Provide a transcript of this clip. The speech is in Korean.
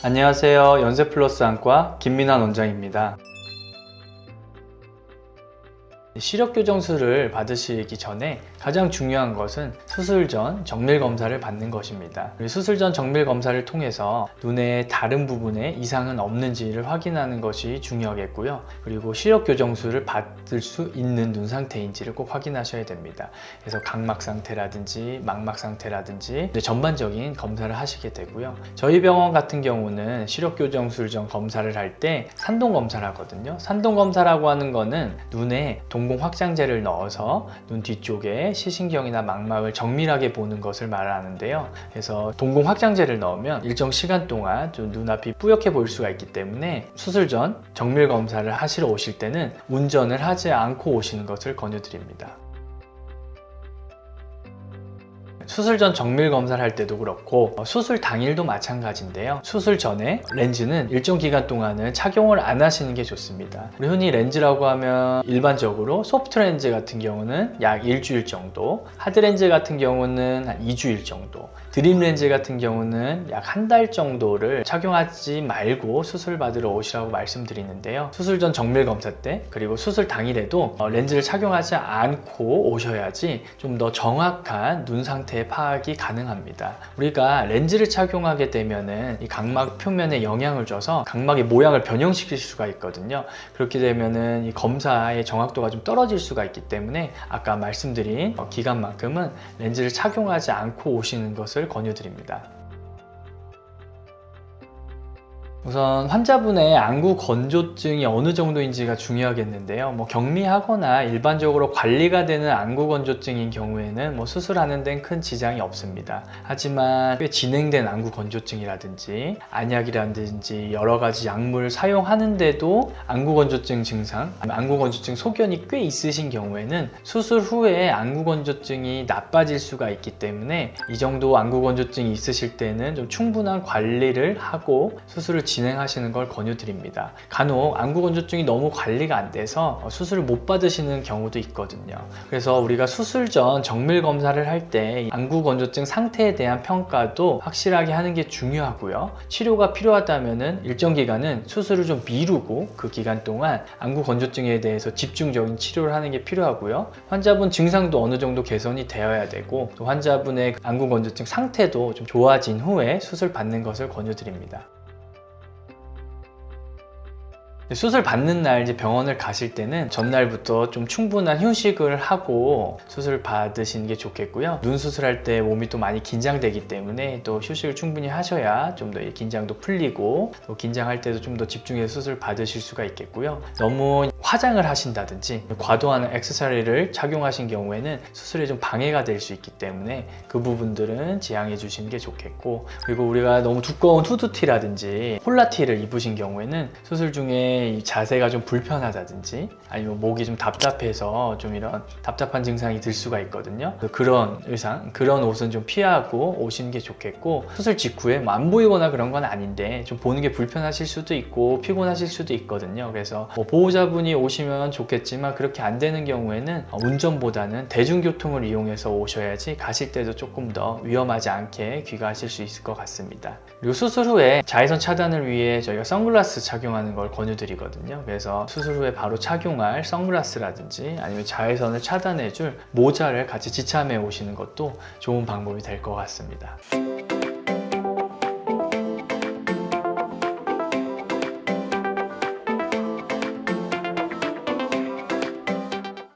안녕하세요. 연세플러스 안과 김민환 원장입니다. 시력교정술을 받으시기 전에 가장 중요한 것은 수술 전 정밀 검사를 받는 것입니다. 수술 전 정밀 검사를 통해서 눈의 다른 부분에 이상은 없는지를 확인하는 것이 중요하겠고요. 그리고 시력교정술을 받을 수 있는 눈 상태인지를 꼭 확인하셔야 됩니다. 그래서 각막 상태라든지 망막 상태라든지 전반적인 검사를 하시게 되고요. 저희 병원 같은 경우는 시력교정술 전 검사를 할 때 산동검사를 하거든요. 산동검사라고 하는 거는 눈에 동공 확장제를 넣어서 눈 뒤쪽에 시신경이나 망막을 정밀하게 보는 것을 말하는데요. 그래서 동공 확장제를 넣으면 일정 시간 동안 좀 눈앞이 뿌옇게 보일 수가 있기 때문에 수술 전 정밀 검사를 하시러 오실 때는 운전을 하지 않고 오시는 것을 권유드립니다. 수술 전 정밀 검사를 할 때도 그렇고 수술 당일도 마찬가지인데요. 수술 전에 렌즈는 일정 기간 동안은 착용을 안 하시는 게 좋습니다. 우리 흔히 렌즈라고 하면 일반적으로 소프트 렌즈 같은 경우는 약 일주일 정도, 하드 렌즈 같은 경우는 한 2주일 정도, 드림 렌즈 같은 경우는 약 한 달 정도를 착용하지 말고 수술 받으러 오시라고 말씀드리는데요. 수술 전 정밀 검사 때 그리고 수술 당일에도 렌즈를 착용하지 않고 오셔야지 좀 더 정확한 눈 상태의 파악이 가능합니다. 우리가 렌즈를 착용하게 되면은 이 각막 표면에 영향을 줘서 각막의 모양을 변형시킬 수가 있거든요. 그렇게 되면은 이 검사의 정확도가 좀 떨어질 수가 있기 때문에 아까 말씀드린 기간만큼은 렌즈를 착용하지 않고 오시는 것을 권유드립니다. 우선 환자분의 안구 건조증이 어느 정도인지가 중요하겠는데요. 경미하거나 일반적으로 관리가 되는 안구 건조증인 경우에는 수술하는 데는 큰 지장이 없습니다. 하지만 꽤 진행된 안구 건조증이라든지 안약이라든지 여러 가지 약물을 사용하는데도 안구 건조증 증상, 안구 건조증 소견이 꽤 있으신 경우에는 수술 후에 안구 건조증이 나빠질 수가 있기 때문에 이 정도 안구 건조증이 있으실 때는 좀 충분한 관리를 하고 수술을 진행하시는 걸 권유드립니다. 간혹 안구 건조증이 너무 관리가 안 돼서 수술을 못 받으시는 경우도 있거든요. 그래서 우리가 수술 전 정밀 검사를 할 때 안구 건조증 상태에 대한 평가도 확실하게 하는 게 중요하고요. 치료가 필요하다면 일정 기간은 수술을 좀 미루고 그 기간 동안 안구 건조증에 대해서 집중적인 치료를 하는 게 필요하고요. 환자분 증상도 어느 정도 개선이 되어야 되고 또 환자분의 안구 건조증 상태도 좀 좋아진 후에 수술 받는 것을 권유드립니다. 수술 받는 날 이제 병원을 가실 때는 전날부터 좀 충분한 휴식을 하고 수술 받으시는 게 좋겠고요. 눈 수술할 때 몸이 또 많이 긴장되기 때문에 또 휴식을 충분히 하셔야 좀 더 긴장도 풀리고 또 긴장할 때도 좀 더 집중해서 수술 받으실 수가 있겠고요. 너무 화장을 하신다든지 과도한 액세서리를 착용하신 경우에는 수술에 좀 방해가 될 수 있기 때문에 그 부분들은 지양해 주시는 게 좋겠고, 그리고 우리가 너무 두꺼운 후드티라든지 폴라티를 입으신 경우에는 수술 중에 이 자세가 좀 불편하다든지 아니면 목이 좀 답답해서 좀 이런 답답한 증상이 들 수가 있거든요. 그런 의상, 그런 옷은 좀 피하고 오시는 게 좋겠고, 수술 직후에 안 보이거나 그런 건 아닌데 좀 보는 게 불편하실 수도 있고 피곤하실 수도 있거든요. 그래서 보호자분이 오시면 좋겠지만 그렇게 안 되는 경우에는 운전보다는 대중교통을 이용해서 오셔야지 가실 때도 조금 더 위험하지 않게 귀가하실 수 있을 것 같습니다. 그리고 수술 후에 자외선 차단을 위해 저희가 선글라스 착용하는 걸 권유드리거든요. 그래서 수술 후에 바로 착용할 선글라스라든지 아니면 자외선을 차단해줄 모자를 같이 지참해 오시는 것도 좋은 방법이 될 것 같습니다.